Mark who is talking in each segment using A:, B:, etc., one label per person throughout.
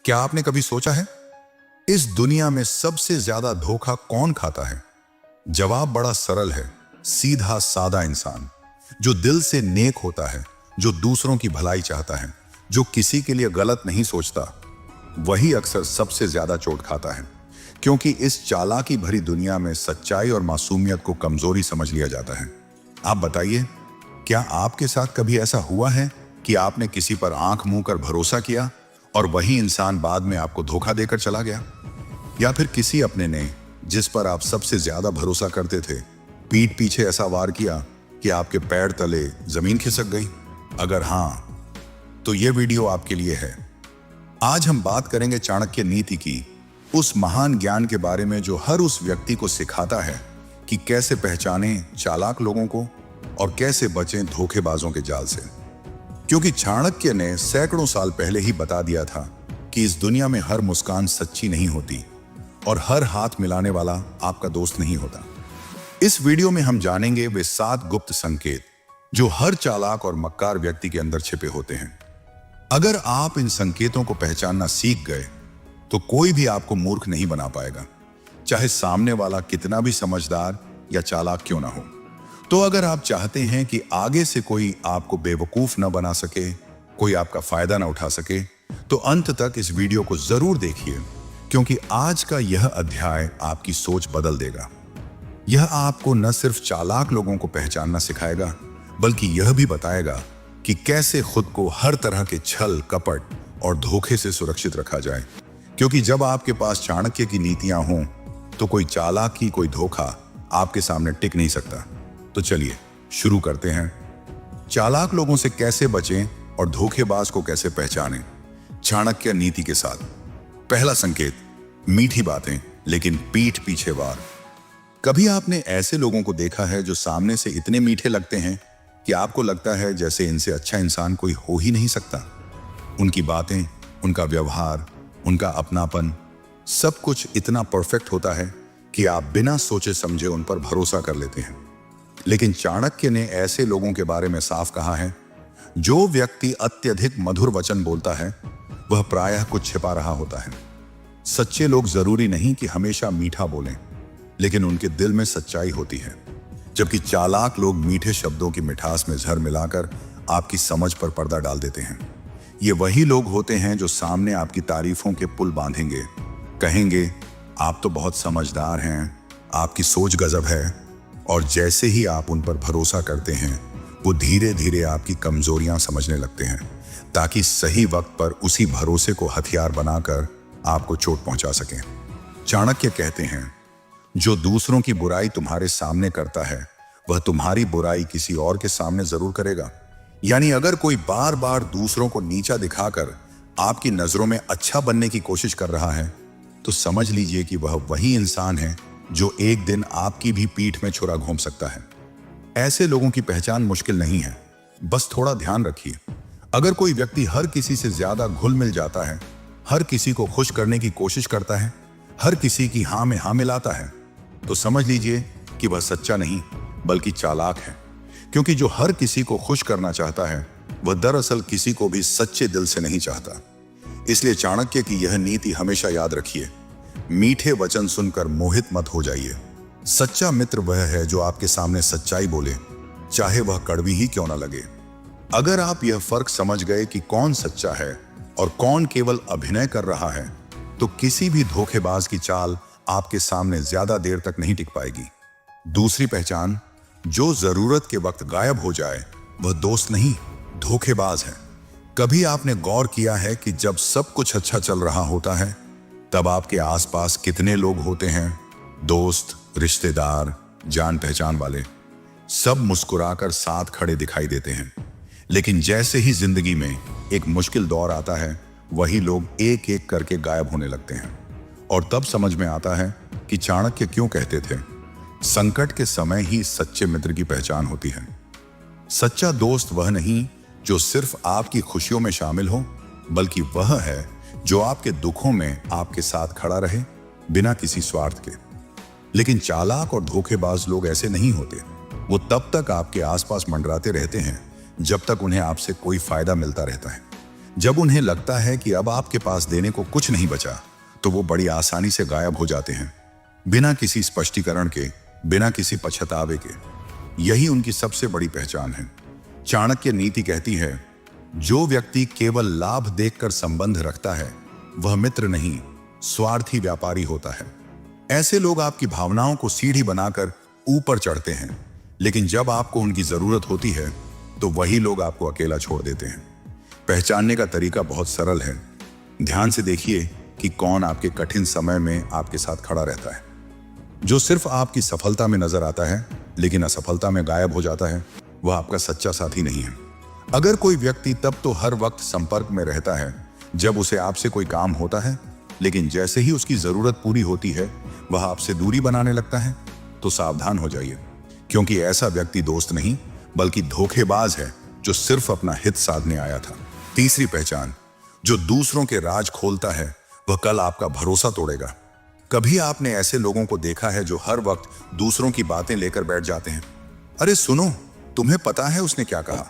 A: क्या आपने कभी सोचा है इस दुनिया में सबसे ज्यादा धोखा कौन खाता है? जवाब बड़ा सरल है, सीधा सादा इंसान जो दिल से नेक होता है, जो दूसरों की भलाई चाहता है, जो किसी के लिए गलत नहीं सोचता, वही अक्सर सबसे ज्यादा चोट खाता है। क्योंकि इस चालाकी भरी दुनिया में सच्चाई और मासूमियत को कमजोरी समझ लिया जाता है। आप बताइए, क्या आपके साथ कभी ऐसा हुआ है कि आपने किसी पर आंख मूंद कर भरोसा किया और वही इंसान बाद में आपको धोखा देकर चला गया? या फिर किसी अपने ने जिस पर आप सबसे ज्यादा भरोसा करते थे, पीठ पीछे ऐसा वार किया कि आपके पैर तले जमीन खिसक गई? अगर हां, तो यह वीडियो आपके लिए है। आज हम बात करेंगे चाणक्य नीति की, उस महान ज्ञान के बारे में जो हर उस व्यक्ति को सिखाता है कि कैसे पहचानें चालाक लोगों को और कैसे बचें धोखेबाजों के जाल से। क्योंकि चाणक्य ने सैकड़ों साल पहले ही बता दिया था कि इस दुनिया में हर मुस्कान सच्ची नहीं होती और हर हाथ मिलाने वाला आपका दोस्त नहीं होता। इस वीडियो में हम जानेंगे वे 7 गुप्त संकेत जो हर चालाक और मक्कार व्यक्ति के अंदर छिपे होते हैं। अगर आप इन संकेतों को पहचानना सीख गए तो कोई भी आपको मूर्ख नहीं बना पाएगा, चाहे सामने वाला कितना भी समझदार या चालाक क्यों ना हो। तो अगर आप चाहते हैं कि आगे से कोई आपको बेवकूफ न बना सके, कोई आपका फायदा न उठा सके, तो अंत तक इस वीडियो को जरूर देखिए, क्योंकि आज का यह अध्याय आपकी सोच बदल देगा। यह आपको न सिर्फ चालाक लोगों को पहचानना सिखाएगा, बल्कि यह भी बताएगा कि कैसे खुद को हर तरह के छल, कपट और धोखे से सुरक्षित रखा जाए। क्योंकि जब आपके पास चाणक्य की नीतियां हों, तो कोई चालाकी, कोई धोखा आपके सामने टिक नहीं सकता। तो चलिए शुरू करते हैं। चालाक लोगों से कैसे बचें और धोखेबाज को कैसे पहचानें, चाणक्य नीति के साथ। पहला संकेत, मीठी बातें लेकिन पीठ पीछे वार। कभी आपने ऐसे लोगों को देखा है जो सामने से इतने मीठे लगते हैं कि आपको लगता है जैसे इनसे अच्छा इंसान कोई हो ही नहीं सकता। उनकी बातें, उनका व्यवहार, उनका अपनापन, सब कुछ इतना परफेक्ट होता है कि आप बिना सोचे समझे उन पर भरोसा कर लेते हैं। लेकिन चाणक्य ने ऐसे लोगों के बारे में साफ कहा है, जो व्यक्ति अत्यधिक मधुर वचन बोलता है वह प्रायः कुछ छिपा रहा होता है। सच्चे लोग जरूरी नहीं कि हमेशा मीठा बोलें, लेकिन उनके दिल में सच्चाई होती है। जबकि चालाक लोग मीठे शब्दों की मिठास में जहर मिलाकर आपकी समझ पर पर्दा डाल देते हैं। ये वही लोग होते हैं जो सामने आपकी तारीफों के पुल बांधेंगे, कहेंगे आप तो बहुत समझदार हैं, आपकी सोच गजब है, और जैसे ही आप उन पर भरोसा करते हैं, वो धीरे धीरे आपकी कमजोरियां समझने लगते हैं, ताकि सही वक्त पर उसी भरोसे को हथियार बनाकर आपको चोट पहुंचा सकें। चाणक्य कहते हैं, जो दूसरों की बुराई तुम्हारे सामने करता है, वह तुम्हारी बुराई किसी और के सामने जरूर करेगा। यानी अगर कोई बार बार दूसरों को नीचा दिखाकर आपकी नजरों में अच्छा बनने की कोशिश कर रहा है, तो समझ लीजिए कि वह वही इंसान है जो एक दिन आपकी भी पीठ में छुरा घोंप सकता है। ऐसे लोगों की पहचान मुश्किल नहीं है, बस थोड़ा ध्यान रखिए। अगर कोई व्यक्ति हर किसी से ज्यादा घुल मिल जाता है, हर किसी को खुश करने की कोशिश करता है, हर किसी की हाँ में हाँ मिलाता है, तो समझ लीजिए कि वह सच्चा नहीं बल्कि चालाक है। क्योंकि जो हर किसी को खुश करना चाहता है, वह दरअसल किसी को भी सच्चे दिल से नहीं चाहता। इसलिए चाणक्य की यह नीति हमेशा याद रखिए, मीठे वचन सुनकर मोहित मत हो जाइए। सच्चा मित्र वह है जो आपके सामने सच्चाई बोले, चाहे वह कड़वी ही क्यों ना लगे। अगर आप यह फर्क समझ गए कि कौन सच्चा है और कौन केवल अभिनय कर रहा है, तो किसी भी धोखेबाज की चाल आपके सामने ज्यादा देर तक नहीं टिक पाएगी। दूसरी पहचान, जो जरूरत के वक्त गायब हो जाए वह दोस्त नहीं, धोखेबाज है। कभी आपने गौर किया है कि जब सब कुछ अच्छा चल रहा होता है, तब आपके आसपास कितने लोग होते हैं, दोस्त, रिश्तेदार, जान पहचान वाले, सब मुस्कुराकर साथ खड़े दिखाई देते हैं। लेकिन जैसे ही जिंदगी में एक मुश्किल दौर आता है, वही लोग एक एक करके गायब होने लगते हैं। और तब समझ में आता है कि चाणक्य क्यों कहते थे, संकट के समय ही सच्चे मित्र की पहचान होती है। सच्चा दोस्त वह नहीं जो सिर्फ आपकी खुशियों में शामिल हो, बल्कि वह है जो आपके दुखों में आपके साथ खड़ा रहे, बिना किसी स्वार्थ के। लेकिन चालाक और धोखेबाज लोग ऐसे नहीं होते। वो तब तक आपके आसपास मंडराते रहते हैं जब तक उन्हें आपसे कोई फायदा मिलता रहता है। जब उन्हें लगता है कि अब आपके पास देने को कुछ नहीं बचा, तो वो बड़ी आसानी से गायब हो जाते हैं, बिना किसी स्पष्टीकरण के, बिना किसी पछतावे के। यही उनकी सबसे बड़ी पहचान है। चाणक्य नीति कहती है, जो व्यक्ति केवल लाभ देखकर संबंध रखता है वह मित्र नहीं, स्वार्थी व्यापारी होता है। ऐसे लोग आपकी भावनाओं को सीढ़ी बनाकर ऊपर चढ़ते हैं, लेकिन जब आपको उनकी जरूरत होती है तो वही लोग आपको अकेला छोड़ देते हैं। पहचानने का तरीका बहुत सरल है। ध्यान से देखिए कि कौन आपके कठिन समय में आपके साथ खड़ा रहता है। जो सिर्फ आपकी सफलता में नजर आता है लेकिन असफलता में गायब हो जाता है, वह आपका सच्चा साथी नहीं है। अगर कोई व्यक्ति तब तो हर वक्त संपर्क में रहता है जब उसे आपसे कोई काम होता है, लेकिन जैसे ही उसकी जरूरत पूरी होती है वह आपसे दूरी बनाने लगता है, तो सावधान हो जाइए, क्योंकि ऐसा व्यक्ति दोस्त नहीं बल्कि धोखेबाज है जो सिर्फ अपना हित साधने आया था। तीसरी पहचान, जो दूसरों के राज खोलता है वह कल आपका भरोसा तोड़ेगा। कभी आपने ऐसे लोगों को देखा है जो हर वक्त दूसरों की बातें लेकर बैठ जाते हैं? अरे सुनो, तुम्हें पता है उसने क्या कहा?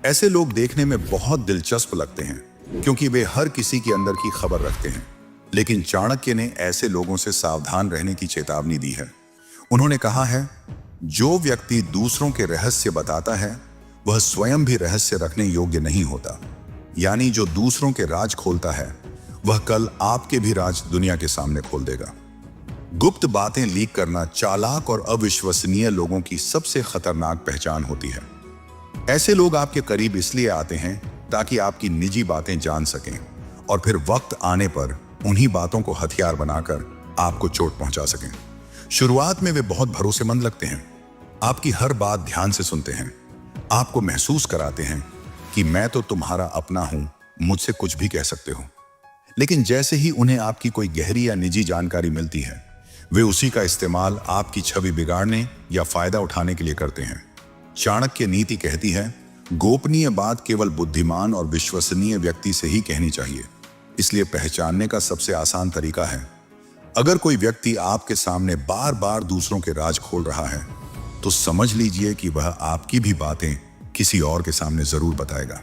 A: ऐसे लोग देखने में बहुत दिलचस्प लगते हैं क्योंकि वे हर किसी के अंदर की खबर रखते हैं, लेकिन चाणक्य ने ऐसे लोगों से सावधान रहने की चेतावनी दी है। उन्होंने कहा है, जो व्यक्ति दूसरों के रहस्य बताता है वह स्वयं भी रहस्य रखने योग्य नहीं होता। यानी जो दूसरों के राज खोलता है वह कल आपके भी राज दुनिया के सामने खोल देगा। गुप्त बातें लीक करना चालाक और अविश्वसनीय लोगों की सबसे खतरनाक पहचान होती है। ऐसे लोग आपके करीब इसलिए आते हैं ताकि आपकी निजी बातें जान सकें और फिर वक्त आने पर उन्हीं बातों को हथियार बनाकर आपको चोट पहुंचा सकें। शुरुआत में वे बहुत भरोसेमंद लगते हैं, आपकी हर बात ध्यान से सुनते हैं, आपको महसूस कराते हैं कि मैं तो तुम्हारा अपना हूं, मुझसे कुछ भी कह सकते हो। लेकिन जैसे ही उन्हें आपकी कोई गहरी या निजी जानकारी मिलती है, वे उसी का इस्तेमाल आपकी छवि बिगाड़ने या फायदा उठाने के लिए करते हैं। चाणक्य नीति कहती है, गोपनीय बात केवल बुद्धिमान और विश्वसनीय व्यक्ति से ही कहनी चाहिए। इसलिए पहचानने का सबसे आसान तरीका है, अगर कोई व्यक्ति आपके सामने बार बार दूसरों के राज खोल रहा है तो समझ लीजिए कि वह आपकी भी बातें किसी और के सामने जरूर बताएगा।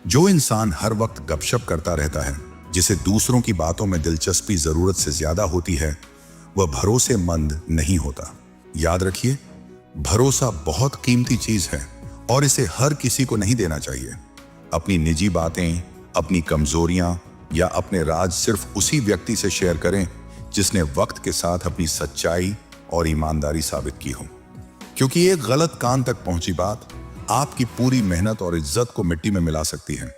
A: जो इंसान हर वक्त गपशप करता रहता है, जिसे दूसरों की बातों में दिलचस्पी जरूरत से ज्यादा होती है, वह भरोसेमंद नहीं होता। याद रखिए, भरोसा बहुत कीमती चीज है और इसे हर किसी को नहीं देना चाहिए। अपनी निजी बातें, अपनी कमजोरियां या अपने राज सिर्फ उसी व्यक्ति से शेयर करें जिसने वक्त के साथ अपनी सच्चाई और ईमानदारी साबित की हो, क्योंकि एक गलत कान तक पहुंची बात आपकी पूरी मेहनत और इज्जत को मिट्टी में मिला सकती है।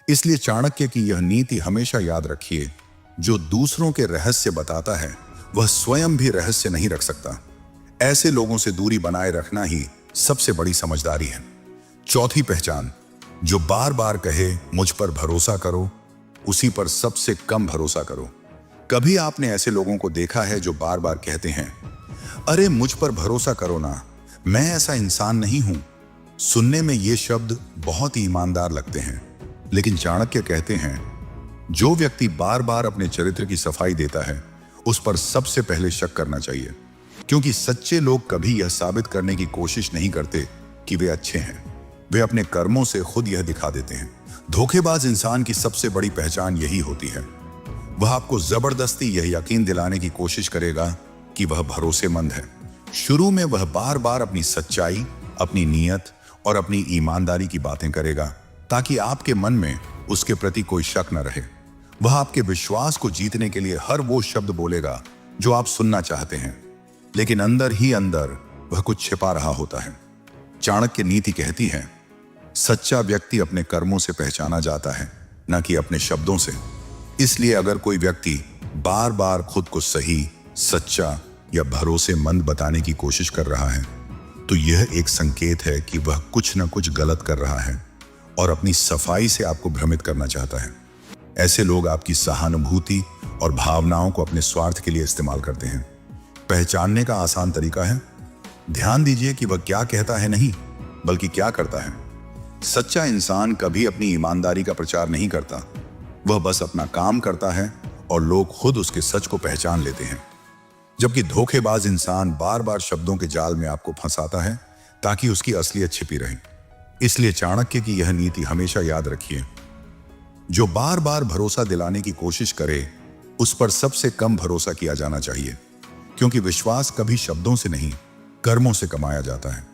A: इसलिए चाणक्य की यह नीति हमेशा याद रखिए, जो दूसरों के रहस्य बताता है वह स्वयं भी रहस्य नहीं रख सकता। ऐसे लोगों से दूरी बनाए रखना ही सबसे बड़ी समझदारी है। चौथी पहचान, जो बार बार कहे मुझ पर भरोसा करो, उसी पर सबसे कम भरोसा करो। कभी आपने ऐसे लोगों को देखा है जो बार बार कहते हैं, अरे मुझ पर भरोसा करो ना, मैं ऐसा इंसान नहीं हूं। सुनने में ये शब्द बहुत ही ईमानदार लगते हैं, लेकिन चाणक्य कहते हैं, जो व्यक्ति बार बार अपने चरित्र की सफाई देता है उस पर सबसे पहले शक करना चाहिए, क्योंकि सच्चे लोग कभी यह साबित करने की कोशिश नहीं करते कि वे अच्छे हैं, वे अपने कर्मों से खुद यह दिखा देते हैं। धोखेबाज इंसान की सबसे बड़ी पहचान यही होती है, वह आपको जबरदस्ती यह यकीन दिलाने की कोशिश करेगा कि वह भरोसेमंद है। शुरू में वह बार बार अपनी सच्चाई, अपनी नीयत और ईमानदारी ईमानदारी की बातें करेगा ताकि आपके मन में उसके प्रति कोई शक न रहे। वह आपके विश्वास को जीतने के लिए हर वो शब्द बोलेगा जो आप सुनना चाहते हैं, लेकिन अंदर ही अंदर वह कुछ छिपा रहा होता है। चाणक्य नीति कहती है, सच्चा व्यक्ति अपने कर्मों से पहचाना जाता है, न कि अपने शब्दों से। इसलिए अगर कोई व्यक्ति बार बार खुद को सही, सच्चा या भरोसेमंद बताने की कोशिश कर रहा है, तो यह एक संकेत है कि वह कुछ न कुछ गलत कर रहा है और अपनी सफाई से आपको भ्रमित करना चाहता है। ऐसे लोग आपकी सहानुभूति और भावनाओं को अपने स्वार्थ के लिए इस्तेमाल करते हैं। पहचानने का आसान तरीका है, ध्यान दीजिए कि वह क्या कहता है नहीं, बल्कि क्या करता है। सच्चा इंसान कभी अपनी ईमानदारी का प्रचार नहीं करता, वह बस अपना काम करता है और लोग खुद उसके सच को पहचान लेते हैं। जबकि धोखेबाज इंसान बार बार शब्दों के जाल में आपको फंसाता है ताकि उसकी असलियत छिपी रहे। इसलिए चाणक्य की यह नीति हमेशा याद रखिए, जो बार बार भरोसा दिलाने की कोशिश करे, उस पर सबसे कम भरोसा किया जाना चाहिए, क्योंकि विश्वास कभी शब्दों से नहीं, कर्मों से कमाया जाता है।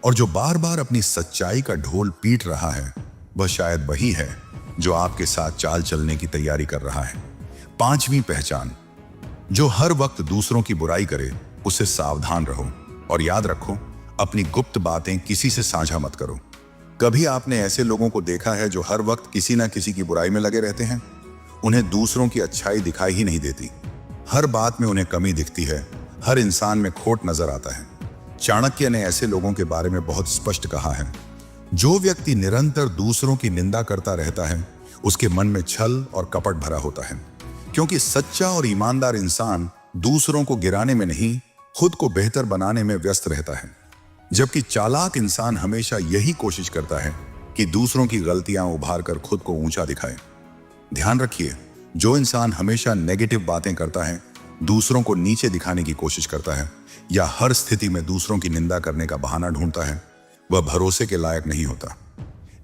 A: और जो बार बार अपनी सच्चाई का ढोल पीट रहा है, वह शायद वही है जो आपके साथ चाल चलने की तैयारी कर रहा है। पांचवी पहचान, जो हर वक्त दूसरों की बुराई करे, उससे सावधान रहो और याद रखो, अपनी गुप्त बातें किसी से साझा मत करो। कभी आपने ऐसे लोगों को देखा है जो हर वक्त किसी ना किसी की बुराई में लगे रहते हैं? उन्हें दूसरों की अच्छाई दिखाई ही नहीं देती। हर बात में उन्हें कमी दिखती है, हर इंसान में खोट नजर आता है। चाणक्य ने ऐसे लोगों के बारे में बहुत स्पष्ट कहा है, जो व्यक्ति निरंतर दूसरों की निंदा करता रहता है, उसके मन में छल और कपट भरा होता है। क्योंकि सच्चा और ईमानदार इंसान दूसरों को गिराने में नहीं, खुद को बेहतर बनाने में व्यस्त रहता है। जबकि चालाक इंसान हमेशा यही कोशिश करता है कि दूसरों की गलतियां उभार कर खुद को ऊंचा दिखाए। ध्यान रखिए, जो इंसान हमेशा नेगेटिव बातें करता है, दूसरों को नीचे दिखाने की कोशिश करता है या हर स्थिति में दूसरों की निंदा करने का बहाना ढूंढता है, वह भरोसे के लायक नहीं होता।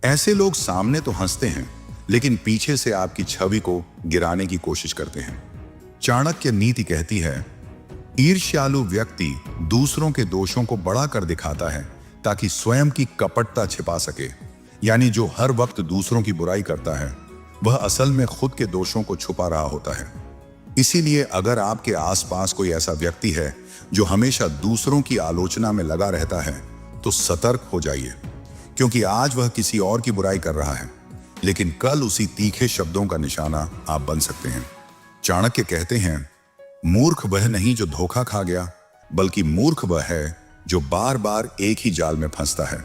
A: ऐसे लोग सामने तो हंसते हैं, लेकिन पीछे से आपकी छवि को गिराने की कोशिश करते हैं। चाणक्य नीति कहती है, ईर्ष्यालु व्यक्ति दूसरों के दोषों को बड़ा कर दिखाता है ताकि स्वयं की कपटता छिपा सके। यानी जो हर वक्त दूसरों की बुराई करता है, वह असल में खुद के दोषों को छुपा रहा होता है। इसीलिए अगर आपके आसपास कोई ऐसा व्यक्ति है जो हमेशा दूसरों की आलोचना में लगा रहता है, तो सतर्क हो जाइए, क्योंकि आज वह किसी और की बुराई कर रहा है, लेकिन कल उसी तीखे शब्दों का निशाना आप बन सकते हैं। चाणक्य कहते हैं, मूर्ख वह नहीं जो धोखा खा गया, बल्कि मूर्ख वह है जो बार बार एक ही जाल में फंसता है।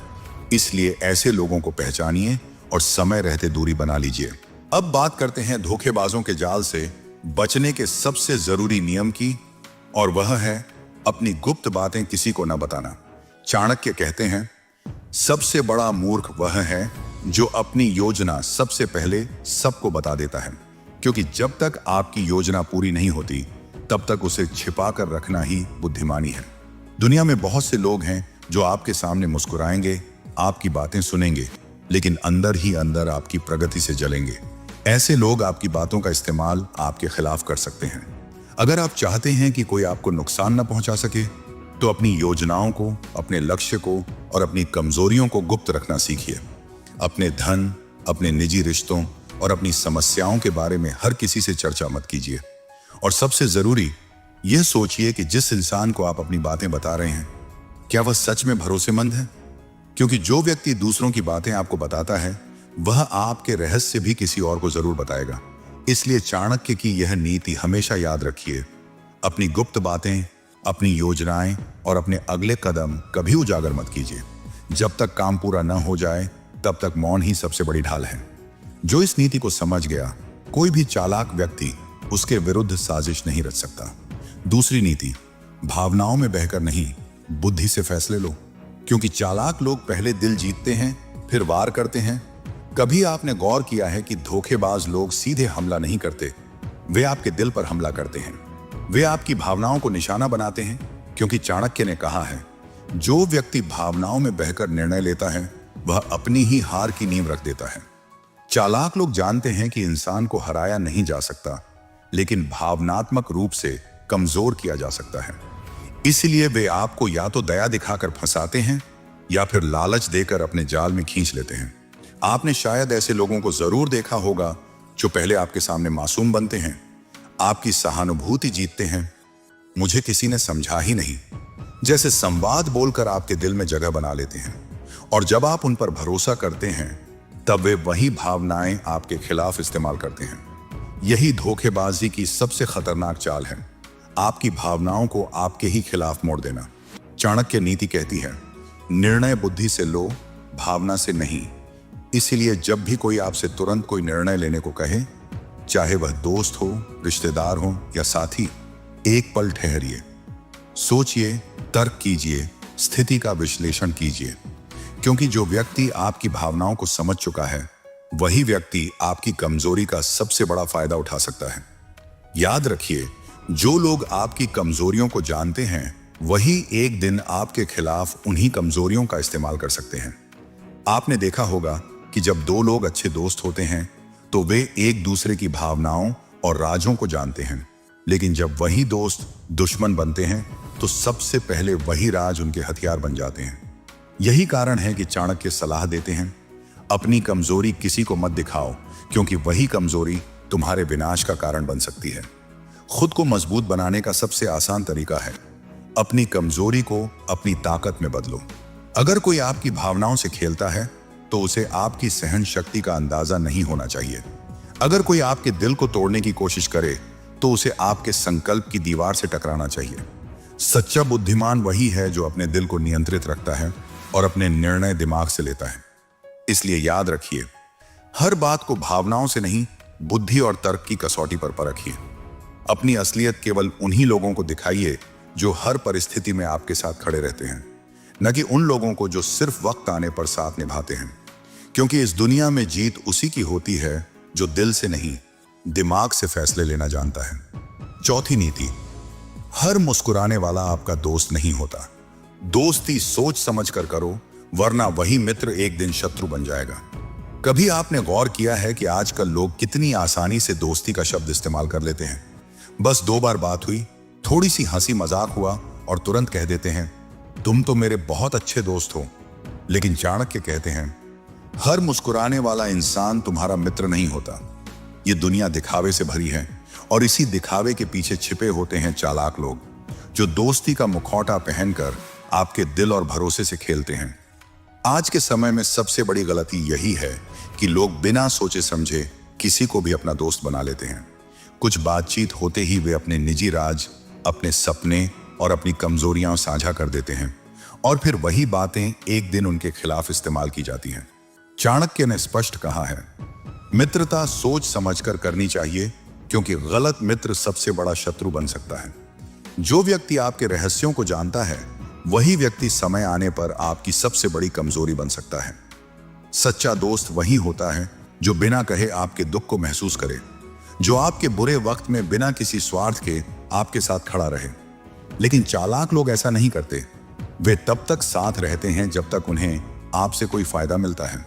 A: इसलिए ऐसे लोगों को पहचानिए और समय रहते दूरी बना लीजिए। अब बात करते हैं धोखेबाजों के जाल से बचने के सबसे जरूरी नियम की, और वह है अपनी गुप्त बातें किसी को न बताना। चाणक्य कहते हैं, सबसे बड़ा मूर्ख वह है जो अपनी योजना सबसे पहले सबको बता देता है, क्योंकि जब तक आपकी योजना पूरी नहीं होती, तब तक उसे छिपा कर रखना ही बुद्धिमानी है। दुनिया में बहुत से लोग हैं जो आपके सामने मुस्कुराएंगे, आपकी बातें सुनेंगे, लेकिन अंदर ही अंदर आपकी प्रगति से जलेंगे। ऐसे लोग आपकी बातों का इस्तेमाल आपके खिलाफ कर सकते हैं। अगर आप चाहते हैं कि कोई आपको नुकसान न पहुंचा सके, तो अपनी योजनाओं को, अपने लक्ष्य को और अपनी कमजोरियों को गुप्त रखना सीखिए। अपने धन, अपने निजी रिश्तों और अपनी समस्याओं के बारे में हर किसी से चर्चा मत कीजिए। और सबसे जरूरी यह सोचिए कि जिस इंसान को आप अपनी बातें बता रहे हैं, क्या वह सच में भरोसेमंद है? क्योंकि जो व्यक्ति दूसरों की बातें आपको बताता है, वह आपके रहस्य भी किसी और को जरूर बताएगा। इसलिए चाणक्य की यह नीति हमेशा याद रखिए, अपनी गुप्त बातें, अपनी योजनाएं और अपने अगले कदम कभी उजागर मत कीजिए। जब तक काम पूरा न हो जाए, तब तक मौन ही सबसे बड़ी ढाल है। जो इस नीति को समझ गया, कोई भी चालाक व्यक्ति उसके विरुद्ध साजिश नहीं रच सकता। दूसरी नीति, भावनाओं में बहकर नहीं, बुद्धि से फैसले लो। क्योंकि चालाक लोग पहले दिल जीतते हैं, फिर वार करते हैं। कभी आपने गौर किया है कि धोखेबाज लोग सीधे हमला नहीं करते, वे आपके दिल पर हमला करते हैं। वे आपकी भावनाओं को निशाना बनाते हैं, क्योंकि चाणक्य ने कहा है, जो व्यक्ति भावनाओं में बहकर निर्णय लेता है, वह अपनी ही हार की नींव रख देता है। चालाक लोग जानते हैं कि इंसान को हराया नहीं जा सकता, लेकिन भावनात्मक रूप से कमजोर किया जा सकता है। इसलिए वे आपको या तो दया दिखाकर फंसाते हैं या फिर लालच देकर अपने जाल में खींच लेते हैं। आपने शायद ऐसे लोगों को जरूर देखा होगा जो पहले आपके सामने मासूम बनते हैं, आपकी सहानुभूति जीतते हैं, मुझे किसी ने समझा ही नहीं जैसे संवाद बोलकर आपके दिल में जगह बना लेते हैं। और जब आप उन पर भरोसा करते हैं, तब वे वही भावनाएं आपके खिलाफ इस्तेमाल करते हैं। यही धोखेबाजी की सबसे खतरनाक चाल है, आपकी भावनाओं को आपके ही खिलाफ मोड़ देना। चाणक्य नीति कहती है, निर्णय बुद्धि से लो, भावना से नहीं। इसीलिए जब भी कोई आपसे तुरंत कोई निर्णय लेने को कहे, चाहे वह दोस्त हो, रिश्तेदार हो या साथी, एक पल ठहरिए, सोचिए, तर्क कीजिए, स्थिति का विश्लेषण कीजिए। क्योंकि जो व्यक्ति आपकी भावनाओं को समझ चुका है, वही व्यक्ति आपकी कमजोरी का सबसे बड़ा फायदा उठा सकता है। याद रखिए, जो लोग आपकी कमजोरियों को जानते हैं, वही एक दिन आपके खिलाफ उन्हीं कमजोरियों का इस्तेमाल कर सकते हैं। आपने देखा होगा कि जब दो लोग अच्छे दोस्त होते हैं, तो वे एक दूसरे की भावनाओं और राजों को जानते हैं। लेकिन जब वही दोस्त दुश्मन बनते हैं तो सबसे पहले वही राज उनके हथियार बन जाते हैं। यही कारण है कि चाणक्य सलाह देते हैं, अपनी कमजोरी किसी को मत दिखाओ, क्योंकि वही कमजोरी तुम्हारे विनाश का कारण बन सकती है। खुद को मजबूत बनाने का सबसे आसान तरीका है अपनी कमजोरी को अपनी ताकत में बदलो। अगर कोई आपकी भावनाओं से खेलता है तो उसे आपकी सहन शक्ति का अंदाजा नहीं होना चाहिए। अगर कोई आपके दिल को तोड़ने की कोशिश करे तो उसे आपके संकल्प की दीवार से टकराना चाहिए। सच्चा बुद्धिमान वही है जो अपने दिल को नियंत्रित रखता है और अपने निर्णय दिमाग से लेता है। इसलिए याद रखिए, हर बात को भावनाओं से नहीं, बुद्धि और तर्क की कसौटी पर परखिए। अपनी असलियत केवल उन्हीं लोगों को दिखाइए जो हर परिस्थिति में आपके साथ खड़े रहते हैं, न कि उन लोगों को जो सिर्फ वक्त आने पर साथ निभाते हैं। क्योंकि इस दुनिया में जीत उसी की होती है जो दिल से नहीं, दिमाग से फैसले लेना जानता है। चौथी नीति, हर मुस्कुराने वाला आपका दोस्त नहीं होता। दोस्ती सोच समझ कर करो, वरना वही मित्र एक दिन शत्रु बन जाएगा। कभी आपने गौर किया है कि आजकल लोग कितनी आसानी से दोस्ती का शब्द इस्तेमाल कर लेते हैं। बस 2 बार बात हुई, थोड़ी सी हंसी मजाक हुआ और तुरंत कह देते हैं, तुम तो मेरे बहुत अच्छे दोस्त हो। लेकिन चाणक्य कहते हैं, हर मुस्कुराने वाला इंसान तुम्हारा मित्र नहीं होता। ये दुनिया दिखावे से भरी है और इसी दिखावे के पीछे छिपे होते हैं चालाक लोग, जो दोस्ती का मुखौटा पहनकर आपके दिल और भरोसे से खेलते हैं। आज के समय में सबसे बड़ी गलती यही है कि लोग बिना सोचे समझे किसी को भी अपना दोस्त बना लेते हैं। कुछ बातचीत होते ही वे अपने निजी राज, अपने सपने और अपनी कमजोरियां साझा कर देते हैं और फिर वही बातें एक दिन उनके खिलाफ इस्तेमाल की जाती हैं। चाणक्य ने स्पष्ट कहा है, मित्रता सोच समझकर करनी चाहिए, क्योंकि गलत मित्र सबसे बड़ा शत्रु बन सकता है। जो व्यक्ति आपके रहस्यों को जानता है वही व्यक्ति समय आने पर आपकी सबसे बड़ी कमजोरी बन सकता है। सच्चा दोस्त वही होता है जो बिना कहे आपके दुख को महसूस करे, जो आपके बुरे वक्त में बिना किसी स्वार्थ के आपके साथ खड़ा रहे। लेकिन चालाक लोग ऐसा नहीं करते। वे तब तक साथ रहते हैं जब तक उन्हें आपसे कोई फायदा मिलता है।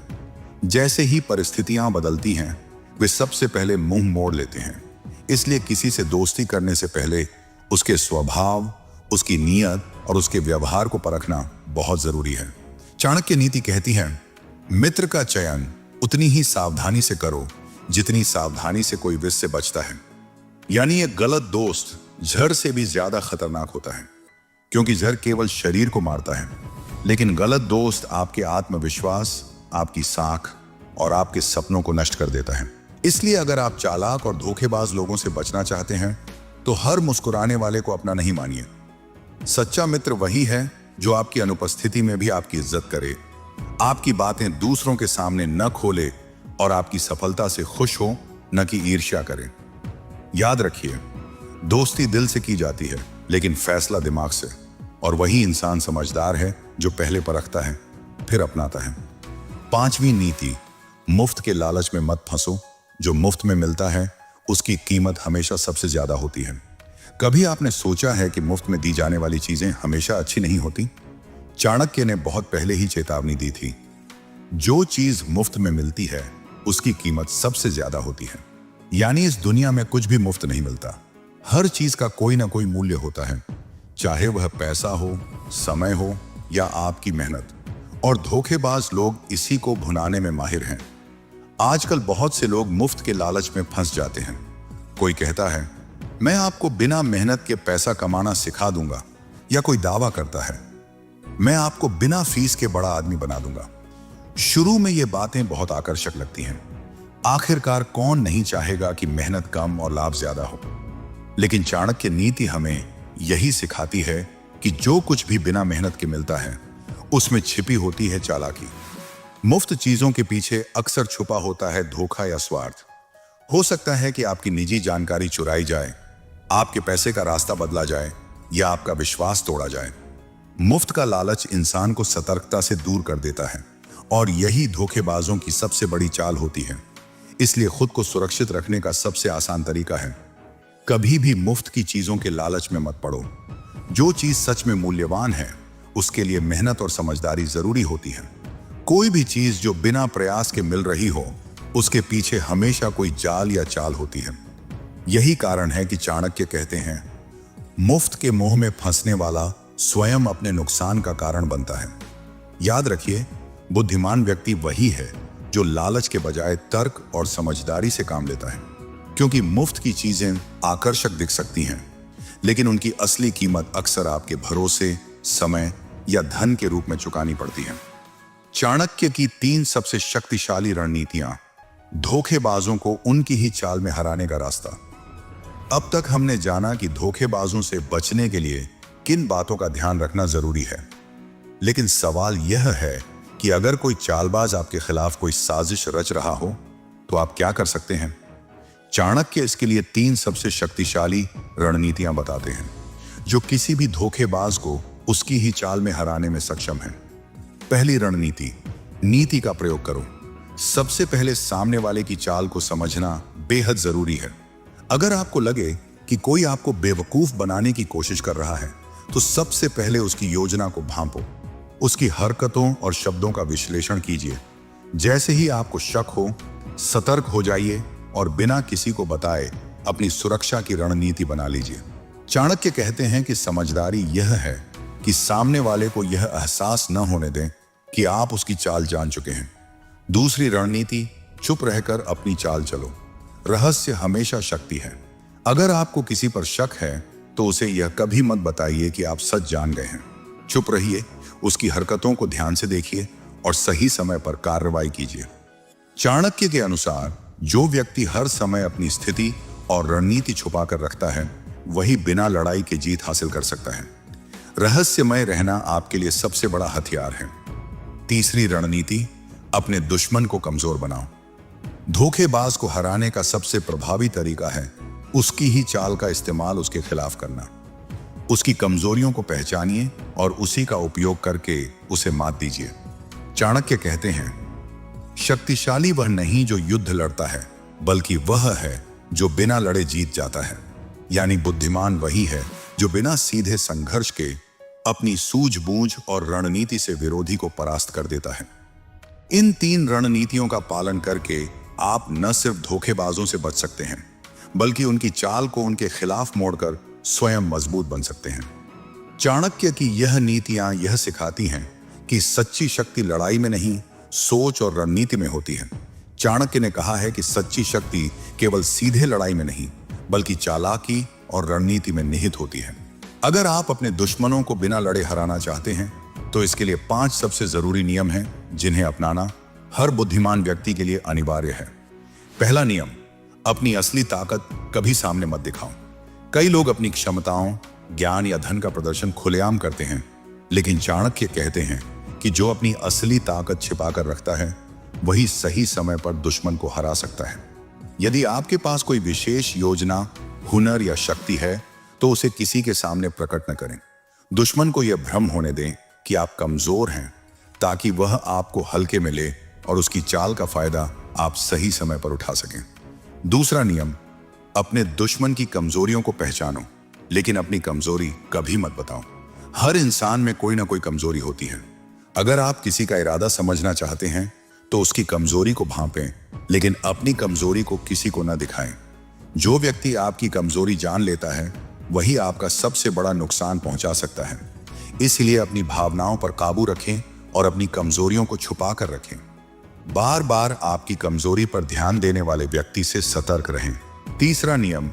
A: जैसे ही परिस्थितियां बदलती हैं, वे सबसे पहले मुंह मोड़ लेते हैं। इसलिए किसी से दोस्ती करने से पहले उसके स्वभाव, उसकी नीयत और उसके व्यवहार को परखना बहुत जरूरी है। चाणक्य नीति कहती है, मित्र का चयन उतनी ही सावधानी से करो जितनी सावधानी से कोई विष से बचता है। यानी एक गलत दोस्त जहर से भी ज्यादा खतरनाक होता है, क्योंकि जहर केवल शरीर को मारता है, लेकिन गलत दोस्त आपके आत्मविश्वास, आपकी साख और आपके सपनों को नष्ट कर देता है। इसलिए अगर आप चालाक और धोखेबाज लोगों से बचना चाहते हैं तो हर मुस्कुराने वाले को अपना नहीं मानिए। सच्चा मित्र वही है जो आपकी अनुपस्थिति में भी आपकी इज्जत करे, आपकी बातें दूसरों के सामने न खोले और आपकी सफलता से खुश हो, न कि ईर्ष्या करे। याद रखिए, दोस्ती दिल से की जाती है, लेकिन फैसला दिमाग से। और वही इंसान समझदार है जो पहले परखता है फिर अपनाता है। 5वीं नीति, मुफ्त के लालच में मत फंसो। जो मुफ्त में मिलता है उसकी कीमत हमेशा सबसे ज्यादा होती है। कभी आपने सोचा है कि मुफ्त में दी जाने वाली चीजें हमेशा अच्छी नहीं होती? चाणक्य ने बहुत पहले ही चेतावनी दी थी, जो चीज मुफ्त में मिलती है उसकी कीमत सबसे ज्यादा होती है। यानी इस दुनिया में कुछ भी मुफ्त नहीं मिलता। हर चीज का कोई ना कोई मूल्य होता है, चाहे वह पैसा हो, समय हो या आपकी मेहनत। और धोखेबाज लोग इसी को भुनाने में माहिर हैं। आजकल बहुत से लोग मुफ्त के लालच में फंस जाते हैं। कोई कहता है, मैं आपको बिना मेहनत के पैसा कमाना सिखा दूंगा, या कोई दावा करता है, मैं आपको बिना फीस के बड़ा आदमी बना दूंगा। शुरू में ये बातें बहुत आकर्षक लगती हैं। आखिरकार कौन नहीं चाहेगा कि मेहनत कम और लाभ ज्यादा हो? लेकिन चाणक्य नीति हमें यही सिखाती है कि जो कुछ भी बिना मेहनत के मिलता है उसमें छिपी होती है चालाकी। मुफ्त चीजों के पीछे अक्सर छुपा होता है धोखा या स्वार्थ। हो सकता है कि आपकी निजी जानकारी चुराई जाए, आपके पैसे का रास्ता बदला जाए या आपका विश्वास तोड़ा जाए। मुफ्त का लालच इंसान को सतर्कता से दूर कर देता है और यही धोखेबाजों की सबसे बड़ी चाल होती है। इसलिए खुद को सुरक्षित रखने का सबसे आसान तरीका है, कभी भी मुफ्त की चीजों के लालच में मत पड़ो। जो चीज सच में मूल्यवान है उसके लिए मेहनत और समझदारी जरूरी होती है। कोई भी चीज जो बिना प्रयास के मिल रही हो उसके पीछे हमेशा कोई जाल या चाल होती है। यही कारण है कि चाणक्य कहते हैं, मुफ्त के मोह में फंसने वाला स्वयं अपने नुकसान का कारण बनता है। याद रखिए, बुद्धिमान व्यक्ति वही है जो लालच के बजाय तर्क और समझदारी से काम लेता है, क्योंकि मुफ्त की चीजें आकर्षक दिख सकती हैं, लेकिन उनकी असली कीमत अक्सर आपके भरोसे, समय या धन के रूप में चुकानी पड़ती है। चाणक्य की 3 सबसे शक्तिशाली रणनीतियां, धोखेबाजों को उनकी ही चाल में हराने का रास्ता। अब तक हमने जाना कि धोखेबाजों से बचने के लिए किन बातों का ध्यान रखना जरूरी है, लेकिन सवाल यह है कि अगर कोई चालबाज आपके खिलाफ कोई साजिश रच रहा हो तो आप क्या कर सकते हैं। चाणक्य इसके लिए 3 सबसे शक्तिशाली रणनीतियां बताते हैं जो किसी भी धोखेबाज को उसकी ही चाल में हराने में सक्षम है। पहली रणनीति, नीति का प्रयोग करो। सबसे पहले सामने वाले की चाल को समझना बेहद जरूरी है। अगर आपको लगे कि कोई आपको बेवकूफ बनाने की कोशिश कर रहा है तो सबसे पहले उसकी योजना को भांपो, उसकी हरकतों और शब्दों का विश्लेषण कीजिए। जैसे ही आपको शक हो, सतर्क हो जाइए और बिना किसी को बताए अपनी सुरक्षा की रणनीति बना लीजिए। चाणक्य कहते हैं कि समझदारी यह है कि सामने वाले को यह एहसास न होने दें कि आप उसकी चाल जान चुके हैं। दूसरी रणनीति, चुप रहकर अपनी चाल चलो। रहस्य हमेशा शक्ति है। अगर आपको किसी पर शक है तो उसे यह कभी मत बताइए कि आप सच जान गए हैं। चुप रहिए, उसकी हरकतों को ध्यान से देखिए और सही समय पर कार्रवाई कीजिए। चाणक्य के अनुसार जो व्यक्ति हर समय अपनी स्थिति और रणनीति छुपाकर रखता है वही बिना लड़ाई के जीत हासिल कर सकता है। रहस्यमय रहना आपके लिए सबसे बड़ा हथियार है। तीसरी रणनीति, अपने दुश्मन को कमजोर बनाओ। धोखेबाज को हराने का सबसे प्रभावी तरीका है उसकी ही चाल का इस्तेमाल उसके खिलाफ करना। उसकी कमजोरियों को पहचानिए और उसी का उपयोग करके उसे मात दीजिए। चाणक्य कहते हैं, शक्तिशाली वह नहीं जो युद्ध लड़ता है, बल्कि वह है जो बिना लड़े जीत जाता है। यानी बुद्धिमान वही है जो बिना सीधे संघर्ष के अपनी सूझबूझ और रणनीति से विरोधी को परास्त कर देता है। इन 3 रणनीतियों का पालन करके आप न सिर्फ धोखेबाजों से बच सकते हैं, बल्कि उनकी चाल को उनके खिलाफ मोड़कर स्वयं मजबूत बन सकते हैं। चाणक्य की यह नीतियां यह सिखाती हैं कि सच्ची शक्ति लड़ाई में नहीं, सोच और रणनीति में होती है। चाणक्य ने कहा है कि सच्ची शक्ति केवल सीधे लड़ाई में नहीं, बल्कि चालाकी और रणनीति में निहित होती है। अगर आप अपने दुश्मनों को बिना लड़े हराना चाहते हैं तो इसके लिए 5 सबसे जरूरी नियम हैं जिन्हें अपनाना हर बुद्धिमान व्यक्ति के लिए अनिवार्य है। पहला नियम, अपनी असली ताकत कभी सामने मत दिखाओ। कई लोग अपनी क्षमताओं, ज्ञान या धन का प्रदर्शन खुलेआम करते हैं, लेकिन चाणक्य कहते हैं कि जो अपनी असली ताकत छिपाकर रखता है वही सही समय पर दुश्मन को हरा सकता है। यदि आपके पास कोई विशेष योजना, हुनर या शक्ति है तो उसे किसी के सामने प्रकट न करें। दुश्मन को यह भ्रम होने दें कि आप कमजोर हैं, ताकि वह आपको हल्के में ले और उसकी चाल का फायदा आप सही समय पर उठा सकें। दूसरा नियम, अपने दुश्मन की कमजोरियों को पहचानो, लेकिन अपनी कमजोरी कभी मत बताओ। हर इंसान में कोई ना कोई कमजोरी होती है। अगर आप किसी का इरादा समझना चाहते हैं तो उसकी कमजोरी को भांपें, लेकिन अपनी कमजोरी को किसी को न दिखाएं। जो व्यक्ति आपकी कमजोरी जान लेता है वही आपका सबसे बड़ा नुकसान पहुंचा सकता है। इसलिए अपनी भावनाओं पर काबू रखें और अपनी कमजोरियों को छुपा कर रखें। बार बार आपकी कमजोरी पर ध्यान देने वाले व्यक्ति से सतर्क रहें। तीसरा नियम,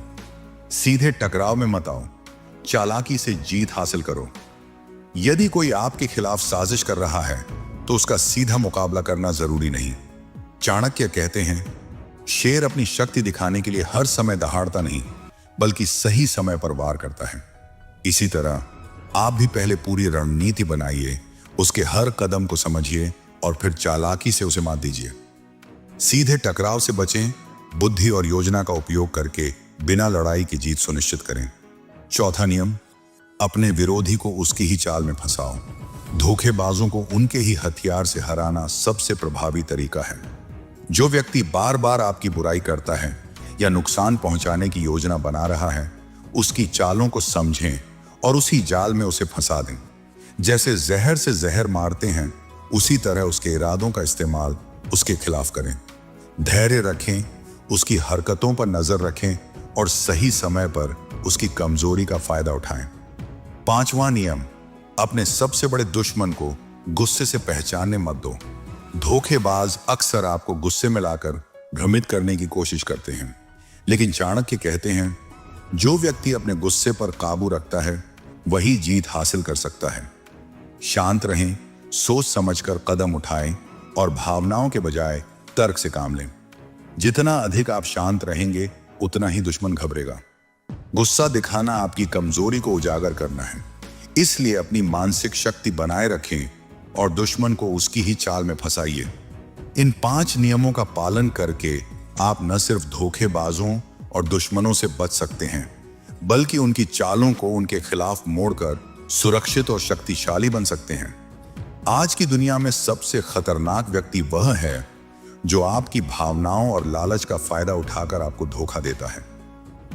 A: सीधे टकराव में मत आओ, चालाकी से जीत हासिल करो। यदि कोई आपके खिलाफ साजिश कर रहा है तो उसका सीधा मुकाबला करना जरूरी नहीं। चाणक्य कहते हैं, शेर अपनी शक्ति दिखाने के लिए हर समय दहाड़ता नहीं, बल्कि सही समय पर वार करता है। इसी तरह आप भी पहले पूरी रणनीति बनाइए, उसके हर कदम को समझिए और फिर चालाकी से उसे मात दीजिए। सीधे टकराव से बचें, बुद्धि और योजना का उपयोग करके बिना लड़ाई की जीत सुनिश्चित करें। चौथा नियम, अपने विरोधी को उसकी ही चाल में फंसाओ। धोखेबाजों को उनके ही हथियार से हराना सबसे प्रभावी तरीका है। जो व्यक्ति बार बार आपकी बुराई करता है या नुकसान पहुंचाने की योजना बना रहा है, उसकी चालों को समझें और उसी जाल में उसे फंसा दें। जैसे जहर से जहर मारते हैं, उसी तरह उसके इरादों का इस्तेमाल उसके खिलाफ करें। धैर्य रखें, उसकी हरकतों पर नजर रखें और सही समय पर उसकी कमजोरी का फायदा उठाएं। 5वां नियम, अपने सबसे बड़े दुश्मन को गुस्से से पहचानने मत दो। धोखेबाज अक्सर आपको गुस्से में लाकर भ्रमित करने की कोशिश करते हैं, लेकिन चाणक्य कहते हैं जो व्यक्ति अपने गुस्से पर काबू रखता है वही जीत हासिल कर सकता है। शांत रहें, सोच समझकर कदम उठाएं और भावनाओं के बजाय तर्क से काम लें। जितना अधिक आप शांत रहेंगे उतना ही दुश्मन घबरेगा। गुस्सा दिखाना आपकी कमजोरी को उजागर करना है, इसलिए अपनी मानसिक शक्ति बनाए रखें और दुश्मन को उसकी ही चाल में फंसाइए। इन 5 नियमों का पालन करके आप न सिर्फ धोखेबाजों और दुश्मनों से बच सकते हैं, बल्कि उनकी चालों को उनके खिलाफ मोड़कर सुरक्षित और शक्तिशाली बन सकते हैं। आज की दुनिया में सबसे खतरनाक व्यक्ति वह है जो आपकी भावनाओं और लालच का फायदा उठाकर आपको धोखा देता है।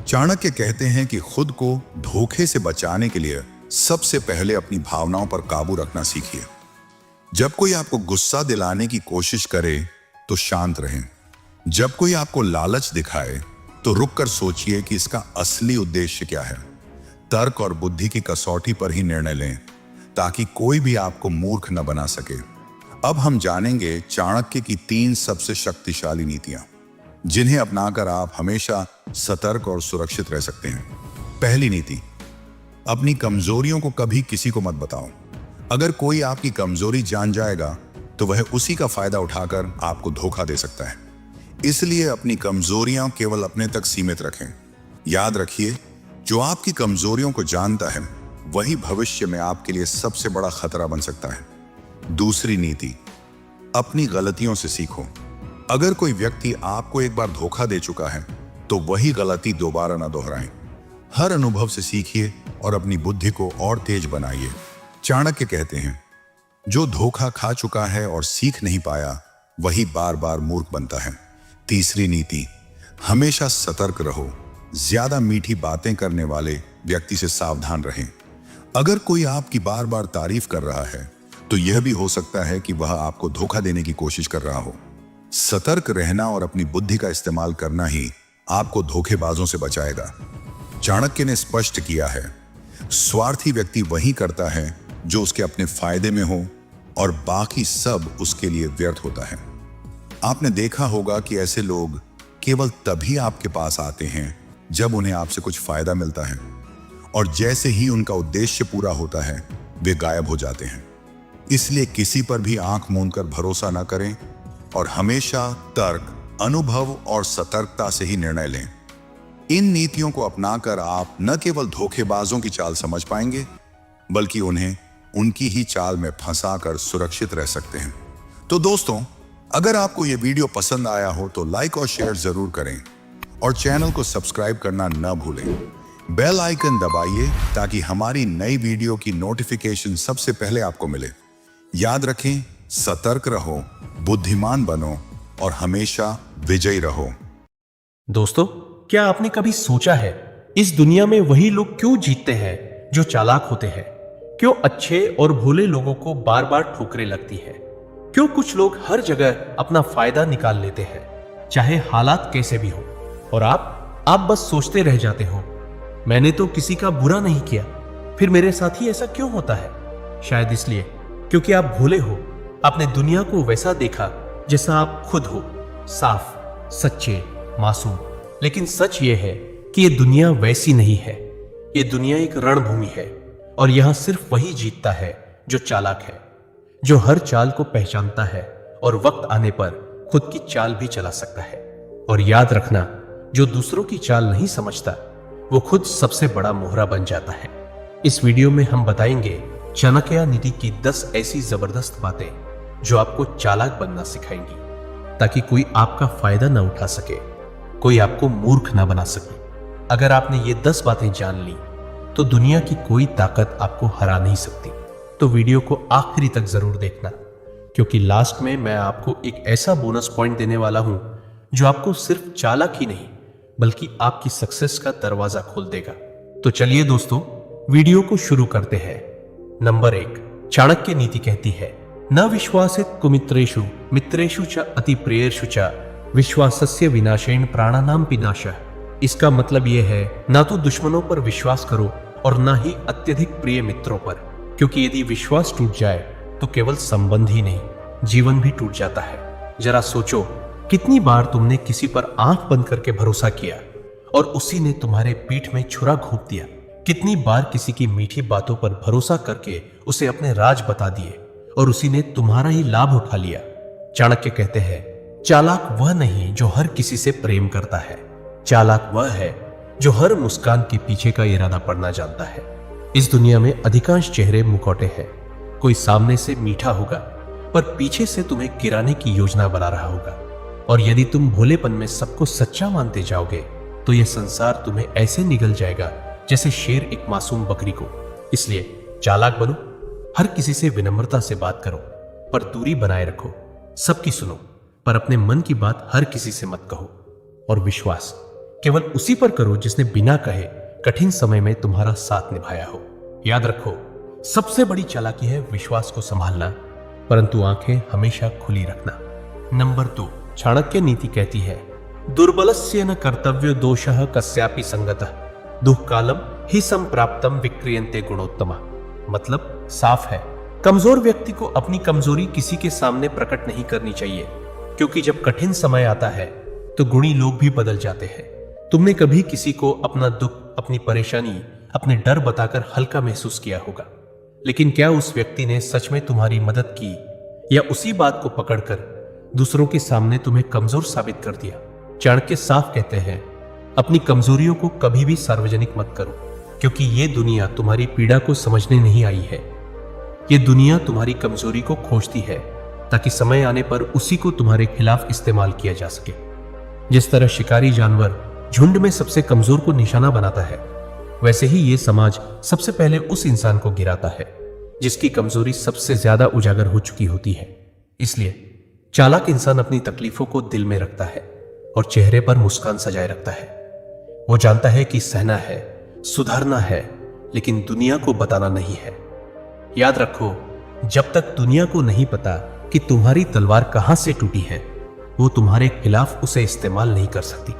A: चाणक्य कहते हैं कि खुद को धोखे से बचाने के लिए सबसे पहले अपनी भावनाओं पर काबू रखना सीखिए। जब कोई आपको गुस्सा दिलाने की कोशिश करे तो शांत रहें। जब कोई आपको लालच दिखाए तो रुककर सोचिए कि इसका असली उद्देश्य क्या है। तर्क और बुद्धि की कसौटी पर ही निर्णय लें ताकि कोई भी आपको मूर्ख न बना सके। अब हम जानेंगे चाणक्य की 3 सबसे शक्तिशाली नीतियां, जिन्हें अपनाकर आप हमेशा सतर्क और सुरक्षित रह सकते हैं। पहली नीति, अपनी कमजोरियों को कभी किसी को मत बताओ। अगर कोई आपकी कमजोरी जान जाएगा तो वह उसी का फायदा उठाकर आपको धोखा दे सकता है। इसलिए अपनी कमजोरियां केवल अपने तक सीमित रखें। याद रखिए, जो आपकी कमजोरियों को जानता है वही भविष्य में आपके लिए सबसे बड़ा खतरा बन सकता है। दूसरी नीति, अपनी गलतियों से सीखो। अगर कोई व्यक्ति आपको एक बार धोखा दे चुका है तो वही गलती दोबारा न दोहराएं। हर अनुभव से सीखिए और अपनी बुद्धि को और तेज बनाइए। चाणक्य कहते हैं जो धोखा खा चुका है और सीख नहीं पाया वही बार बार मूर्ख बनता है। तीसरी नीति, हमेशा सतर्क रहो। ज्यादा मीठी बातें करने वाले व्यक्ति से सावधान रहें। अगर कोई आपकी बार बार तारीफ कर रहा है तो यह भी हो सकता है कि वह आपको धोखा देने की कोशिश कर रहा हो। सतर्क रहना और अपनी बुद्धि का इस्तेमाल करना ही आपको धोखेबाजों से बचाएगा। चाणक्य ने स्पष्ट किया है, स्वार्थी व्यक्ति वही करता है जो उसके अपने फायदे में हो और बाकी सब उसके लिए व्यर्थ होता है। आपने देखा होगा कि ऐसे लोग केवल तभी आपके पास आते हैं जब उन्हें आपसे कुछ फायदा मिलता है, और जैसे ही उनका उद्देश्य पूरा होता है वे गायब हो जाते हैं। इसलिए किसी पर भी आंख मूंदकर भरोसा न करें और हमेशा तर्क, अनुभव और सतर्कता से ही निर्णय लें। इन नीतियों को अपनाकर आप न केवल धोखेबाजों की चाल समझ पाएंगे बल्कि उन्हें उनकी ही चाल में फंसाकर सुरक्षित रह सकते हैं। तो दोस्तों, अगर आपको यह वीडियो पसंद आया हो तो लाइक और शेयर जरूर करें और चैनल को सब्सक्राइब करना न भूलें। बेल आइकन दबाइए ताकि हमारी नई वीडियो की नोटिफिकेशन सबसे पहले आपको मिले। याद रखें, सतर्क रहो, बुद्धिमान बनो और हमेशा विजयी रहो।
B: दोस्तों, क्या आपने कभी सोचा है इस दुनिया में वही लोग क्यों जीतते हैं जो चालाक होते हैं? क्यों अच्छे और भोले लोगों को बार बार ठोकरें लगती है? क्यों कुछ लोग हर जगह अपना फायदा निकाल लेते हैं, चाहे हालात कैसे भी हो, और आप बस सोचते रह जाते हो, मैंने तो किसी का बुरा नहीं किया, फिर मेरे साथ ही ऐसा क्यों होता है? शायद इसलिए क्योंकि आप भोले हो। आपने दुनिया को वैसा देखा जैसा आप खुद हो, साफ, सच्चे, मासूम। लेकिन सच ये है कि ये दुनिया वैसी नहीं है। ये दुनिया एक रणभूमि है और यहां सिर्फ वही जीतता है जो चालाक है, जो हर चाल को पहचानता है और वक्त आने पर खुद की चाल भी चला सकता है। और याद रखना, जो दूसरों की चाल नहीं समझता वो खुद सबसे बड़ा मोहरा बन जाता है। इस वीडियो में हम बताएंगे चाणक्य नीति की 10 ऐसी जबरदस्त बातें जो आपको चालाक बनना सिखाएंगी, ताकि कोई आपका फायदा ना उठा सके, कोई आपको मूर्ख ना बना सके। अगर आपने ये 10 बातें जान ली तो दुनिया की कोई ताकत आपको हरा नहीं सकती। तो वीडियो को आखिरी तक जरूर देखना, क्योंकि लास्ट में मैं आपको एक ऐसा बोनस पॉइंट देने वाला हूं जो आपको सिर्फ चालाक ही नहीं बल्कि आपकी सक्सेस का दरवाजा खोल देगा। तो चलिए दोस्तों, वीडियो को शुरू करते हैं। नंबर 1, चाणक्य नीति कहती है, न विश्वासित कुमित्रेषु मित्रेषु च अति प्रियेषु च विश्वासस्य विनाशेन प्राणानाम विनाशः। इसका मतलब यह है ना तो दुश्मनों पर विश्वास करो और ना ही अत्यधिक प्रिय मित्रों पर, क्योंकि यदि विश्वास टूट जाए तो केवल संबंध ही नहीं, जीवन भी टूट जाता है। जरा सोचो, कितनी बार तुमने किसी पर आंख बंद करके भरोसा किया और उसी ने तुम्हारे पीठ में छुरा घोंप दिया। कितनी बार किसी की मीठी बातों पर भरोसा करके उसे अपने राज बता दिए और उसी ने तुम्हारा ही लाभ उठा लिया। चाणक्य कहते हैं, चालाक वह नहीं जो हर किसी से प्रेम करता है, चालाक वह है जो हर मुस्कान के पीछे का इरादा पढ़ना जानता है। इस दुनिया में अधिकांश चेहरे मुखौटे हैं। कोई सामने से मीठा होगा पर पीछे से तुम्हें गिराने की योजना बना रहा होगा। और यदि तुम भोलेपन में सबको सच्चा मानते जाओगे तो यह संसार तुम्हें ऐसे निगल जाएगा जैसे शेर एक मासूम बकरी को। इसलिए चालाक बनो, हर किसी से विनम्रता से बात करो पर दूरी बनाए रखो। सबकी सुनो पर अपने मन की बात हर किसी से मत कहो। और विश्वास केवल उसी पर करो जिसने बिना कहे कठिन समय में तुम्हारा साथ निभाया हो। याद रखो, सबसे बड़ी चालाकी है विश्वास को संभालना, परंतु आंखें हमेशा खुली रखना। नंबर 2, चाणक्य नीति कहती है, दुर्बलस्य न कर्तव्यो दोषः कस्यापि संगतः दुःकालम ही संप्राप्तम विक्रियन्ते गुणोत्तमा। मतलब साफ है, कमजोर व्यक्ति को अपनी कमजोरी किसी के सामने प्रकट नहीं करनी चाहिए, क्योंकि जब कठिन समय आता है तो गुणी लोग भी बदल जाते हैं। तुमने कभी किसी को अपना दुख, अपनी परेशानी, अपने डर बताकर हल्का महसूस किया होगा, लेकिन क्या उस व्यक्ति ने सच में तुम्हारी मदद की या उसी बात को पकड़कर दूसरों के सामने तुम्हें कमजोर साबित कर दिया? चाणक्य साफ कहते हैं, अपनी कमजोरियों को कभी भी सार्वजनिक मत करो, क्योंकि ये दुनिया तुम्हारी पीड़ा को समझने नहीं आई है। ये दुनिया तुम्हारी कमजोरी को खोजती है ताकि समय आने पर उसी को तुम्हारे खिलाफ इस्तेमाल किया जा सके। जिस तरह शिकारी जानवर झुंड में सबसे कमजोर को निशाना बनाता है, वैसे ही ये समाज सबसे पहले उस इंसान को गिराता है जिसकी कमजोरी सबसे ज्यादा उजागर हो चुकी होती है। इसलिए चालाक इंसान अपनी तकलीफों को दिल में रखता है और चेहरे पर मुस्कान सजाए रखता है। वो जानता है कि सहना है, सुधारना है, लेकिन दुनिया को बताना नहीं है। याद रखो, जब तक दुनिया को नहीं पता कि तुम्हारी तलवार कहां से टूटी है, वो तुम्हारे खिलाफ उसे इस्तेमाल नहीं कर सकती।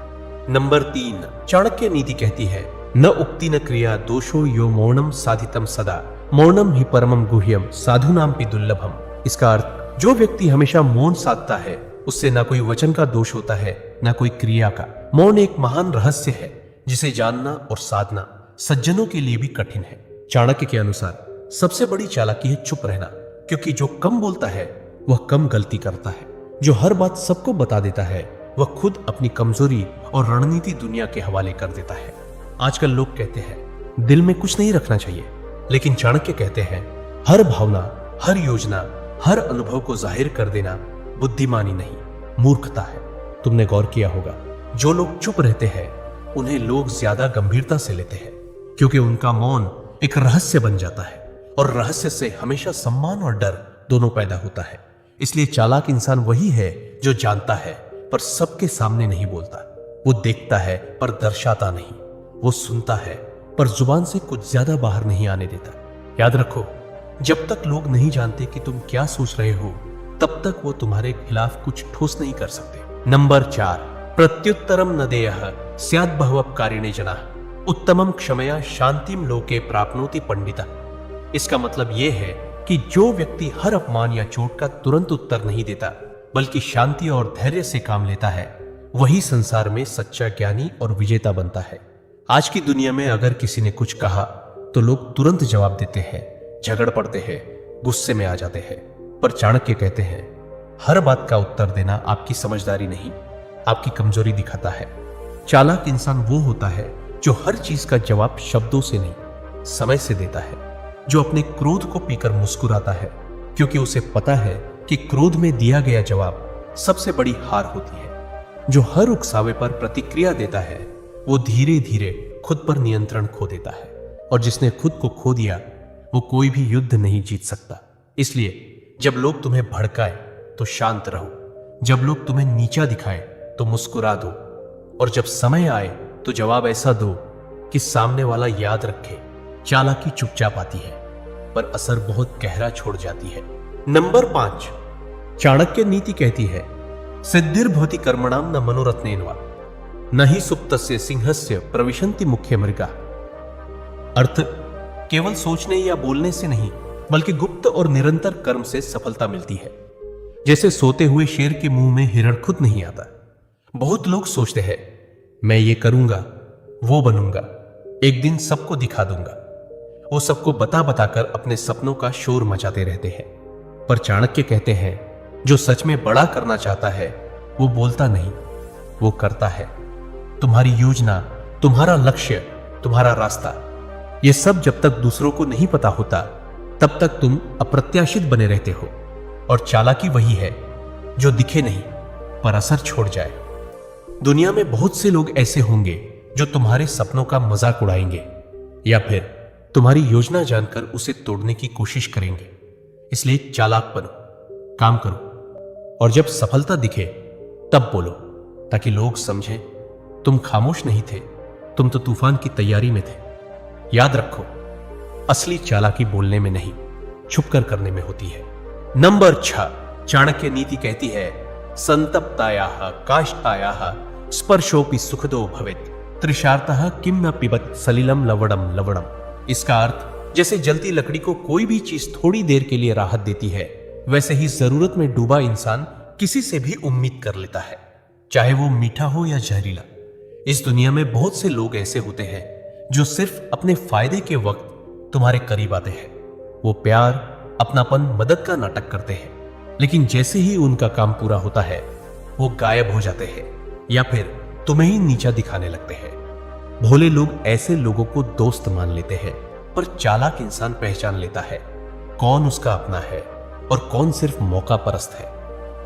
B: नंबर 3, चाणक्य नीति कहती है, न उक्ति न क्रिया दोषो यो मौनम साधितम सदा मौनम ही परमम गुह्यम साधुनाम पि दुर्लभम। इसका अर्थ, जो व्यक्ति हमेशा मौन साधता है उससे ना कोई वचन का दोष होता है ना कोई क्रिया का। मौन एक महान रहस्य है जिसे जानना और साधना सज्जनों के लिए भी कठिन है। चाणक्य के अनुसार सबसे बड़ी चालाकी है चुप रहना, क्योंकि जो कम बोलता है वह कम गलती करता है। जो हर बात सबको बता देता है वह खुद अपनी कमजोरी और रणनीति दुनिया के हवाले कर देता है। आजकल लोग कहते हैं दिल में कुछ नहीं रखना चाहिए, लेकिन चाणक्य कहते हैं हर भावना, हर योजना, हर अनुभव को जाहिर कर देना बुद्धिमानी नहीं, मूर्खता है। तुमने गौर किया होगा, जो लोग चुप रहते हैं उन्हें लोग ज्यादा गंभीरता से लेते हैं, क्योंकि उनका मौन एक रहस्य बन जाता है और रहस्य से हमेशा सम्मान और डर दोनों पैदा होता है। इसलिए चालाक इंसान वही है जो जानता है पर सबके सामने नहीं बोलता। वो देखता है पर दर्शाता नहीं, वो सुनता है पर जुबान से कुछ ज्यादा बाहर नहीं आने देता। याद रखो, जब तक लोग नहीं जानते कि तुम क्या सोच रहे हो, तब तक वो तुम्हारे खिलाफ कुछ ठोस नहीं कर सकते। नंबर 4, प्रत्युत्तरम न देयः स्यात् बह्वपकारिणे जनाः उत्तमम क्षमया शांतिम लोके प्राप्नोति पंडितः। इसका मतलब यह है कि जो व्यक्ति हर अपमान या चोट का तुरंत उत्तर नहीं देता, बल्कि शांति और धैर्य से काम लेता है, वही संसार में सच्चा ज्ञानी और विजेता बनता है। आज की दुनिया में अगर किसी ने कुछ कहा तो लोग तुरंत जवाब देते हैं, झगड़ पड़ते हैं, गुस्से में आ जाते हैं। पर चाणक्य कहते हैं हर बात का उत्तर देना आपकी समझदारी नहीं, आपकी कमजोरी दिखाता है। चालाक इंसान वो होता है जो हर चीज का जवाब शब्दों से नहीं, समय से देता है, जो अपने क्रोध को पीकर मुस्कुराता है, क्योंकि उसे पता है कि क्रोध में दिया गया जवाब सबसे बड़ी हार होती है। जो हर उकसावे पर प्रतिक्रिया देता है वो धीरे धीरे खुद पर नियंत्रण खो देता है, और जिसने खुद को खो दिया वो कोई भी युद्ध नहीं जीत सकता। इसलिए जब लोग तुम्हें भड़काए तो शांत रहो, जब लोग तुम्हें नीचा दिखाए तो मुस्कुरा दो, और जब समय आए तो जवाब ऐसा दो कि सामने वाला याद रखे। चालाकी चुपचाप आती है पर असर बहुत गहरा छोड़ जाती है। नंबर 5, चाणक्य नीति कहती है सिद्धिर्भवति कर्मणाम न मनोरत्नेन वा न ही सुप्तस्य सिंहस्य प्रविशन्ति मुख्य मृगा। अर्थ केवल सोचने या बोलने से नहीं बल्कि गुप्त और निरंतर कर्म से सफलता मिलती है। जैसे सोते हुए शेर के मुंह में हिरण खुद नहीं आता। बहुत लोग सोचते हैं मैं ये करूंगा, वो बनूंगा, एक दिन सबको दिखा दूंगा। वो सबको बता बताकर अपने सपनों का शोर मचाते रहते हैं। पर चाणक्य कहते हैं जो सच में बड़ा करना चाहता है वो बोलता नहीं, वो करता है। तुम्हारी योजना, तुम्हारा लक्ष्य, तुम्हारा रास्ता, ये सब जब तक दूसरों को नहीं पता होता तब तक तुम अप्रत्याशित बने रहते हो। और चालाकी वही है जो दिखे नहीं पर असर छोड़ जाए। दुनिया में बहुत से लोग ऐसे होंगे जो तुम्हारे सपनों का मजाक उड़ाएंगे या फिर तुम्हारी योजना जानकर उसे तोड़ने की कोशिश करेंगे। इसलिए चालाक बनो, काम करो और जब सफलता दिखे तब बोलो, ताकि लोग समझें तुम खामोश नहीं थे, तुम तो तूफान की तैयारी में थे। याद रखो, असली चालाकी बोलने में नहीं, छुपकर करने में होती है। नंबर 6, चाणक्य नीति कहती है संतप्तायाः काष्ठायाः स्पर्शोपि सुखदो भवेत् तृषार्तः किम न पिबत सलिलम लवणम लवणम। इसका अर्थ जैसे जलती लकड़ी को कोई भी चीज थोड़ी देर के लिए राहत देती है, वैसे ही जरूरत में डूबा इंसान किसी से भी उम्मीद कर लेता है, चाहे वो मीठा हो या जहरीला। इस दुनिया में बहुत से लोग ऐसे होते हैं जो सिर्फ अपने फायदे के वक्त तुम्हारे करीब आते हैं। वो प्यार, अपनापन, मदद का नाटक करते हैं, लेकिन जैसे ही उनका काम पूरा होता है वो गायब हो जाते हैं या फिर तुम्हें ही नीचा दिखाने लगते हैं। भोले लोग ऐसे लोगों को दोस्त मान लेते हैं, पर चालाक इंसान पहचान लेता है कौन उसका अपना है और कौन सिर्फ मौका परस्त है।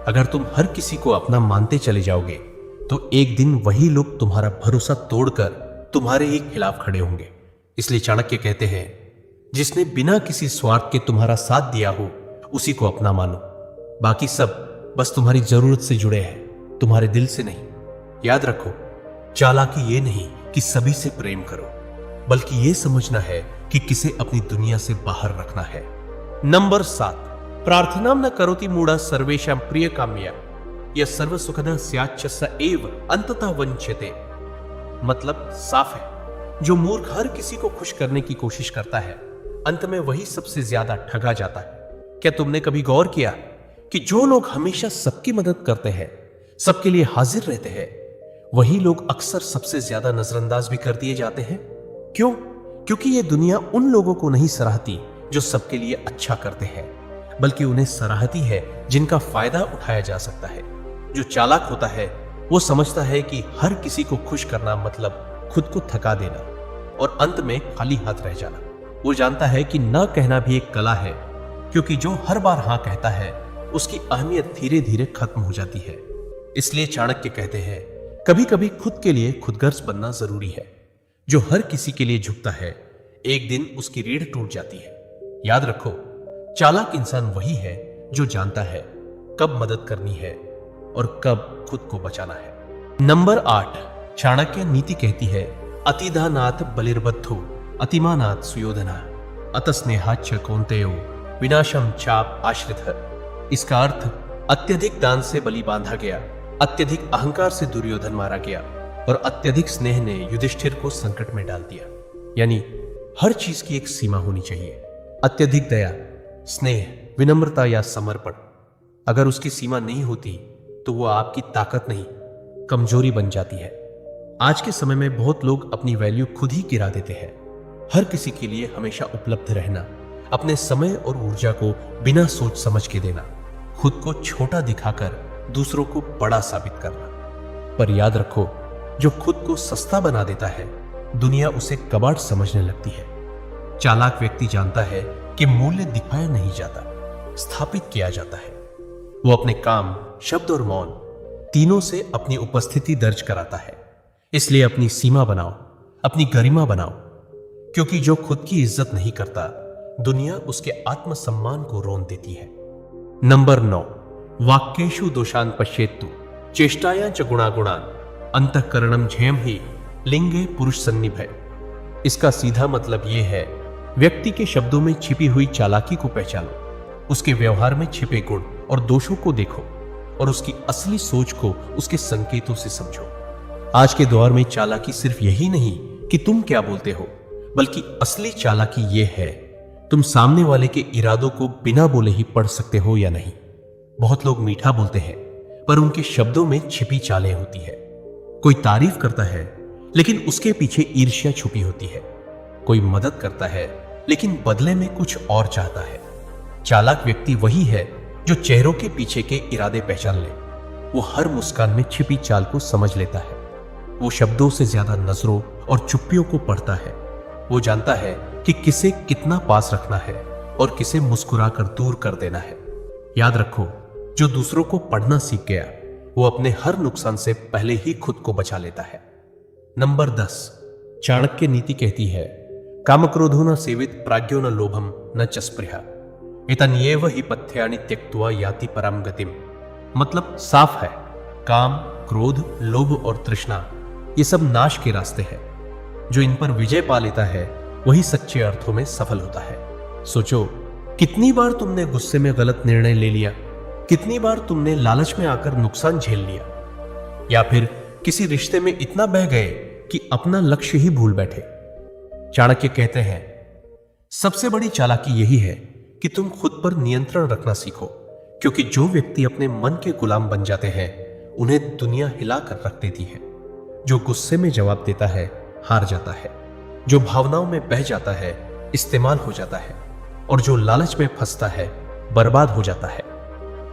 B: अगर तुम हर किसी को अपना मानते चले जाओगे तो एक दिन वही लोग तुम्हारा भरोसा तोड़कर तुम्हारे ही खिलाफ खड़े होंगे। इसलिए चाणक्य कहते हैं जिसने बिना किसी स्वार्थ के तुम्हारा साथ दिया हो उसी को अपना मानो। बाकी सब बस तुम्हारी जरूरत से जुड़े हैं, तुम्हारे दिल से नहीं। याद रखो, चालाकी ये नहीं कि सभी से प्रेम करो, बल्कि ये समझना है कि किसे अपनी दुनिया से बाहर रखना है। नंबर 7, प्रार्थनाम न करोति मूढ़ा सर्वेषां प्रिय काम्या यह सर्व सुखद स्याच्च स एव अंततः वंच्यते। मतलब साफ है, जो मूर्ख हर किसी को खुश करने की कोशिश करता है अंत में वही सबसे ज्यादा ठगा जाता है। क्या तुमने कभी गौर किया कि जो लोग हमेशा सबकी मदद करते हैं, सबके लिए हाजिर रहते हैं, वही लोग अक्सर सबसे ज्यादा नजरअंदाज भी कर दिए जाते हैं? क्यों? क्योंकि ये दुनिया उन लोगों को नहीं सराहती जो सबके लिए अच्छा करते हैं, बल्कि उन्हें सराहती है जिनका फायदा उठाया जा सकता है। जो चालाक होता है वो समझता है कि हर किसी को खुश करना मतलब खुद को थका देना और अंत में खाली हाथ रह जाना। वो जानता है कि न कहना भी एक कला है, क्योंकि जो हर बार हां कहता है उसकी अहमियत धीरे धीरे खत्म हो जाती है। इसलिए चाणक्य कहते हैं कभी कभी खुद के लिए खुदगर्ज बनना जरूरी है। जो हर किसी के लिए झुकता है एक दिन उसकी रीढ़ टूट जाती है। याद रखो, चालाक इंसान वही है जो जानता है कब मदद करनी है और कब खुद को बचाना है। नंबर 8, चाणक्य नीति कहती है अतिदानात् बलिर्बद्धो अतिमानात् सुयोधना अतस्नेहाच्च कौन्तेयो विनाशम चाप आश्रितः। इसका अर्थ अत्यधिक दान से बलि बांधा गया, अत्यधिक अहंकार से दुर्योधन मारा गया और अत्यधिक स्नेह ने युधिष्ठिर को संकट में डाल दिया। यानी हर चीज की एक सीमा होनी चाहिए। अत्यधिक दया, स्नेह, विनम्रता या समर्पण, अगर उसकी सीमा नहीं होती तो वो आपकी ताकत नहीं, कमजोरी बन जाती है। आज के समय में बहुत लोग अपनी वैल्यू खुद ही गिरा देते हैं। हर किसी के लिए हमेशा उपलब्ध रहना, अपने समय और ऊर्जा को बिना सोच समझ के देना, खुद को छोटा दिखाकर दूसरों को बड़ा साबित करना। पर याद रखो, जो खुद को सस्ता बना देता है दुनिया उसे कबाड़ समझने लगती है। चालाक व्यक्ति जानता है कि मूल्य दिखाया नहीं जाता, स्थापित किया जाता है। वो अपने काम, शब्द और मौन तीनों से अपनी उपस्थिति दर्ज कराता है। इसलिए अपनी सीमा बनाओ, अपनी गरिमा बनाओ, क्योंकि जो खुद की इज्जत नहीं करता दुनिया उसके आत्मसम्मान को रोन देती है। नंबर 9, वाक्येषु दोषान् पश्येत्तु चेष्टायां च गुणागुणान् अंतःकरणं झेयं ही लिंगे पुरुष सन्निभय। इसका सीधा मतलब यह है व्यक्ति के शब्दों में छिपी हुई चालाकी को पहचानो, उसके व्यवहार में छिपे गुण और दोषों को देखो और उसकी असली सोच को उसके संकेतों से समझो। आज के दौर में चालाकी सिर्फ यही नहीं कि तुम क्या बोलते हो, बल्कि असली चालाकी यह है तुम सामने वाले के इरादों को बिना बोले ही पढ़ सकते हो या नहीं। बहुत लोग मीठा बोलते हैं, पर उनके शब्दों में छिपी चालें होती है। कोई तारीफ करता है, लेकिन उसके पीछे ईर्ष्या छुपी होती है। कोई मदद करता है, लेकिन बदले में कुछ और चाहता है। चालाक व्यक्ति वही है जो चेहरों के पीछे के इरादे पहचान ले। वो हर मुस्कान में छिपी चाल को समझ लेता है। वो शब्दों से ज्यादा नजरों और चुप्पियों को पढ़ता है। वो जानता है कि किसे कितना पास रखना है और किसे मुस्कुराकर दूर कर देना है। याद रखो, जो दूसरों को पढ़ना सीख गया वो अपने हर नुकसान से पहले ही खुद को बचा लेता है। नंबर 10, चाणक्य नीति कहती है, कामक्रोधो न सेवित प्राज्ञो न लोभम न च स्पृहा एतन्येव हि पथ्यानि त्यक्त्वा याति पराम गतिम। मतलब साफ है, काम, क्रोध, लोभ और तृष्णा ये सब नाश के रास्ते हैं। जो इन पर विजय पा लेता है वही सच्चे अर्थों में सफल होता है। सोचो, कितनी बार तुमने गुस्से में गलत निर्णय ले लिया, कितनी बार तुमने लालच में आकर नुकसान झेल लिया, या फिर किसी रिश्ते में इतना बह गए कि अपना लक्ष्य ही भूल बैठे। चाणक्य कहते हैं, सबसे बड़ी चालाकी यही है कि तुम खुद पर नियंत्रण रखना सीखो, क्योंकि जो व्यक्ति अपने मन के गुलाम बन जाते हैं उन्हें दुनिया हिलाकर रख देती है। जो गुस्से में जवाब देता है हार जाता है, जो भावनाओं में बह जाता है इस्तेमाल हो जाता है, और जो लालच में फंसता है बर्बाद हो जाता है।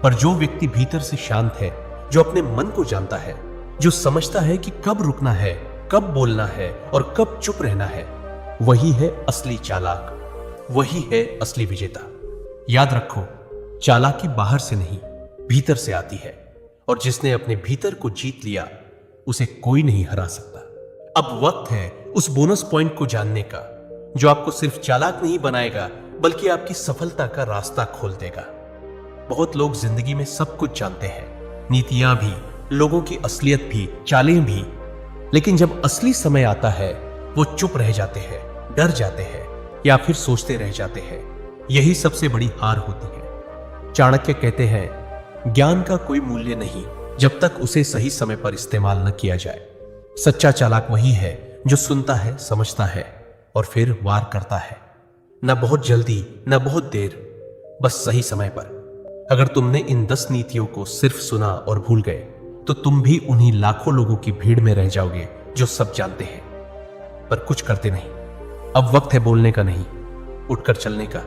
B: पर जो व्यक्ति भीतर से शांत है, जो अपने मन को जानता है, जो समझता है कि कब रुकना है, कब बोलना है और कब चुप रहना है, वही है असली चालाक, वही है असली विजेता। याद रखो, चालाकी बाहर से नहीं भीतर से आती है, और जिसने अपने भीतर को जीत लिया उसे कोई नहीं हरा सकता। अब वक्त है उस बोनस पॉइंट को जानने का जो आपको सिर्फ चालाक नहीं बनाएगा बल्कि आपकी सफलता का रास्ता खोल देगा। बहुत लोग जिंदगी में सब कुछ जानते हैं, नीतियां भी, लोगों की असलियत भी, चालें भी, लेकिन जब असली समय आता है वो चुप रह जाते हैं, डर जाते हैं या फिर सोचते रह जाते हैं। यही सबसे बड़ी हार होती है। चाणक्य कहते हैं, ज्ञान का कोई मूल्य नहीं जब तक उसे सही समय पर इस्तेमाल न किया जाए। सच्चा चालाक वही है जो सुनता है, समझता है और फिर वार करता है। न बहुत जल्दी, न बहुत देर, बस सही समय पर। अगर तुमने इन 10 नीतियों को सिर्फ सुना और भूल गए तो तुम भी उन्हीं लाखों लोगों की भीड़ में रह जाओगे जो सब जानते हैं पर कुछ करते नहीं। अब वक्त है बोलने का नहीं, उठकर चलने का,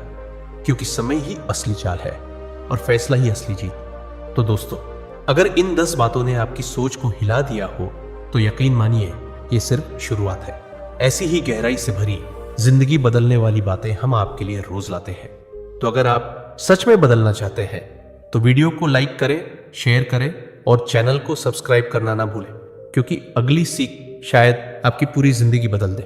B: क्योंकि समय ही असली चाल है और फैसला ही असली जीत। तो दोस्तों, अगर इन 10 बातों ने आपकी सोच को हिला दिया हो तो यकीन मानिए ये सिर्फ शुरुआत है। ऐसी ही गहराई से भरी जिंदगी बदलने वाली बातें हम आपके लिए रोज लाते हैं। तो अगर आप सच में बदलना चाहते हैं तो वीडियो को लाइक करें, शेयर करें और चैनल को सब्सक्राइब करना ना भूलें, क्योंकि अगली सीख शायद आपकी पूरी जिंदगी बदल दे।